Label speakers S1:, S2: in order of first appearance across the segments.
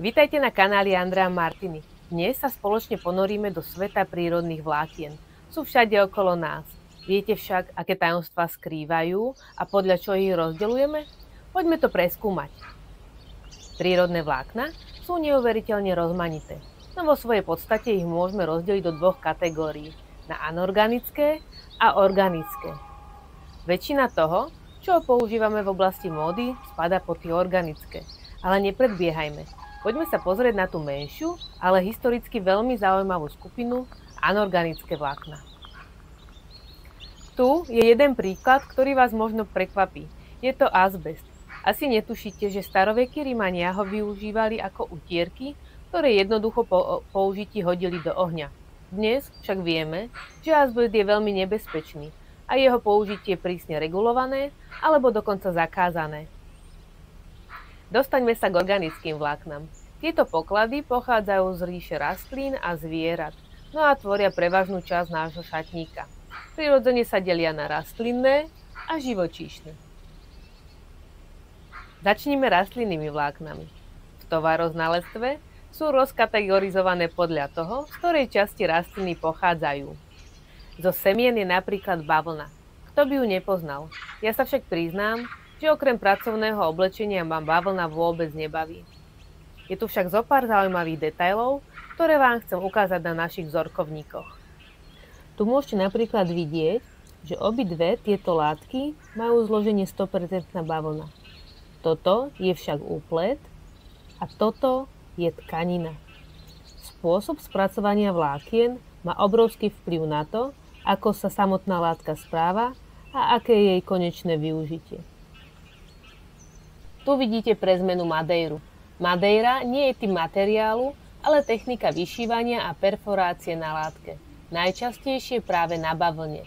S1: Vítajte na kanáli Andrea Martiny. Dnes sa spoločne ponoríme do sveta prírodných vlákien. Sú všade okolo nás. Viete však, aké tajomstvá skrývajú a podľa čoho ich rozdeľujeme? Poďme to preskúmať. Prírodné vlákna sú neuveriteľne rozmanité, no vo svojej podstate ich môžeme rozdeliť do dvoch kategórií, na anorganické a organické. Väčšina toho, čo používame v oblasti módy, spada pod tie organické, ale nepredbiehajme. Poďme sa pozrieť na tú menšiu, ale historicky veľmi zaujímavú skupinu anorganické vlákna. Tu je jeden príklad, ktorý vás možno prekvapí. Je to azbest. Asi netušíte, že starovekí Rimania ho využívali ako utierky, ktoré jednoducho po použití hodili do ohňa. Dnes však vieme, že azbest je veľmi nebezpečný a jeho použitie je prísne regulované alebo dokonca zakázané. Dostaňme sa k organickým vláknam. Tieto poklady pochádzajú z ríše rastlín a zvierat, no a tvoria prevažnú časť nášho šatníka. Prirodzene sa delia na rastlinné a živočíšne. Začnime rastlinnými vláknami. V tovaroznalectve sú rozkategorizované podľa toho, z ktorej časti rastliny pochádzajú. Zo semien je napríklad bavlna. Kto by ju nepoznal? Ja sa však priznám, že okrem pracovného oblečenia ma bavlna vôbec nebaví. Je tu však zo pár zaujímavých detailov, ktoré vám chcem ukázať na našich vzorkovníkoch. Tu môžete napríklad vidieť, že obidve tieto látky majú zloženie 100% bavlna. Toto je však úplet a toto je tkanina. Spôsob spracovania vlákien má obrovský vplyv na to, ako sa samotná látka správa a aké je jej konečné využitie. Tu vidíte pre zmenu madeiru. Madeira nie je typ materiálu, ale technika vyšívania a perforácie na látke. Najčastejšie práve na bavlne.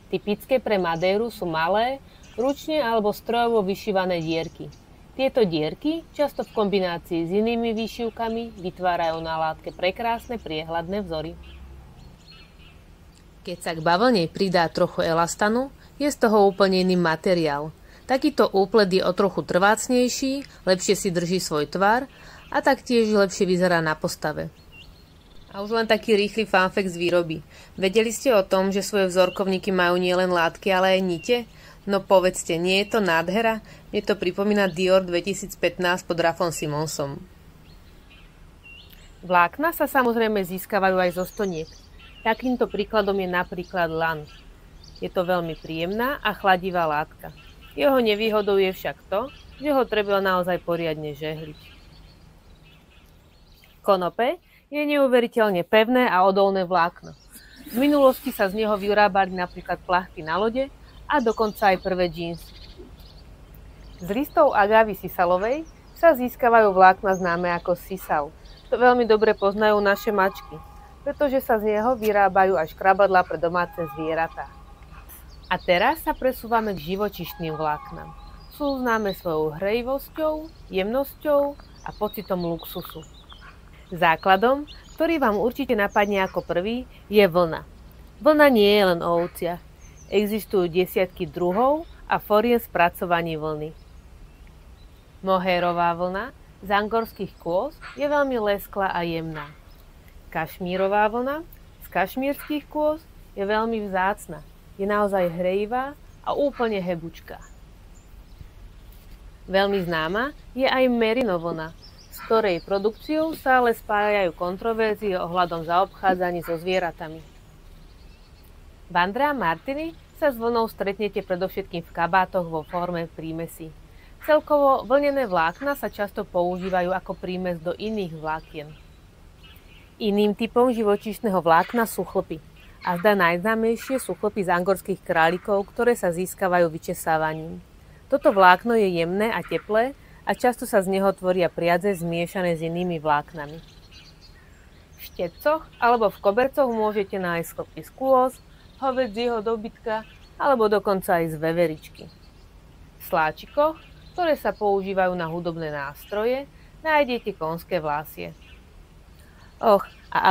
S1: Typické pre madeiru sú malé, ručne alebo strojovo vyšívané dierky. Tieto dierky, často v kombinácii s inými výšivkami, vytvárajú na látke prekrásne priehľadné vzory. Keď sa k bavlne pridá trochu elastanu, je z toho úplne iný materiál. Takýto úplet je o trochu trvácnejší, lepšie si drží svoj tvar a taktiež lepšie vyzerá na postave. A už len taký rýchly fanfact z výroby. Vedeli ste o tom, že svoje vzorkovníky majú nielen látky, ale aj nite? No povedzte, nie je to nádhera? Mne to pripomína Dior 2015 pod Ralphom Simonsom. Vlákna sa samozrejme získavajú aj zo stoniek. Takýmto príkladom je napríklad lan. Je to veľmi príjemná a chladivá látka. Jeho nevýhodou je však to, že ho treba naozaj poriadne žehliť. Konope je neuveriteľne pevné a odolné vlákno. V minulosti sa z neho vyrábali napríklad plachty na lode a dokonca aj prvé džínsy. Z listov agávy sisalovej sa získavajú vlákna známe ako sisal. To veľmi dobre poznajú naše mačky, pretože sa z neho vyrábajú aj škrabadlá pre domáce zvieratá. A teraz sa presúvame k živočíšnym vláknam. Sú známe svojou hrejivosťou, jemnosťou a pocitom luxusu. Základom, ktorý vám určite napadne ako prvý, je vlna. Vlna nie je len o ovciach. Existujú desiatky druhov a foriem spracovaní vlny. Mohérová vlna z angorských kôz je veľmi lesklá a jemná. Kašmírová vlna z kašmírskych kôz je veľmi vzácna. Je naozaj hrejivá a úplne hebučká. Veľmi známa je aj merino vlna, s ktorej produkciou sa ale spájajú kontroverzie ohľadom zaobchádzaní so zvieratami. V Andrea Martiny sa s vlnou stretnete predovšetkým v kabátoch vo forme prímesí. Celkovo vlnené vlákna sa často používajú ako prímes do iných vlákien. Iným typom živočíšneho vlákna sú chlpy. A zda najznámejšie sú chlpy z angorských králikov, ktoré sa získavajú vyčesávaním. Toto vlákno je jemné a teplé a často sa z neho tvoria priadze zmiešané s inými vláknami. V štepcoch alebo v kobercoch môžete nájsť chlpy z kôz, hovädzieho dobytka alebo dokonca aj z veveričky. V sláčikoch, ktoré sa používajú na hudobné nástroje, nájdete konské vlásie. A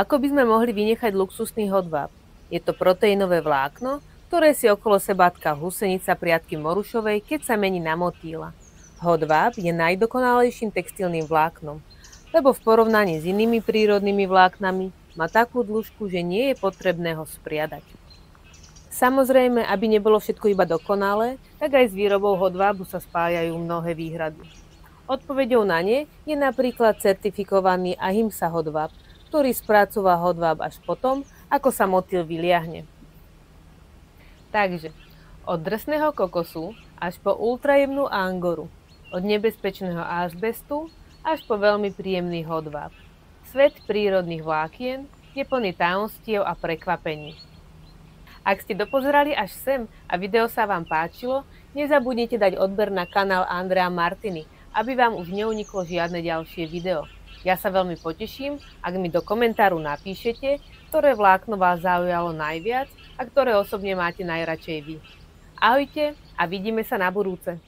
S1: ako by sme mohli vynechať luxusný hodváb? Je to proteínové vlákno, ktoré si okolo seba tká husenica priadky morušovej, keď sa mení na motýla. Hodváb je najdokonalejším textilným vláknom. lebo v porovnaní s inými prírodnými vláknami má takú dĺžku, že nie je potrebné ho spriadať. Samozrejme, aby nebolo všetko iba dokonalé, tak aj s výrobou hodvábu sa spájajú mnohé výhrady. Odpoveďou na ne je napríklad certifikovaný Ahimsa hodváb, ktorý spracúva hodváb až potom, ako sa motýl vyliahne. Takže, od drsného kokosu až po ultrajemnú angoru, od nebezpečného azbestu až po veľmi príjemný hodváb. Svet prírodných vlákien je plný tajomstiev a prekvapení. Ak ste dopozerali až sem a video sa vám páčilo, nezabudnite dať odber na kanál Andrea Martiny, aby vám už neuniklo žiadne ďalšie video. Ja sa veľmi poteším, ak mi do komentáru napíšete, ktoré vlákno vás zaujalo najviac a ktoré osobne máte najradšej vy. Ahojte a vidíme sa na budúce.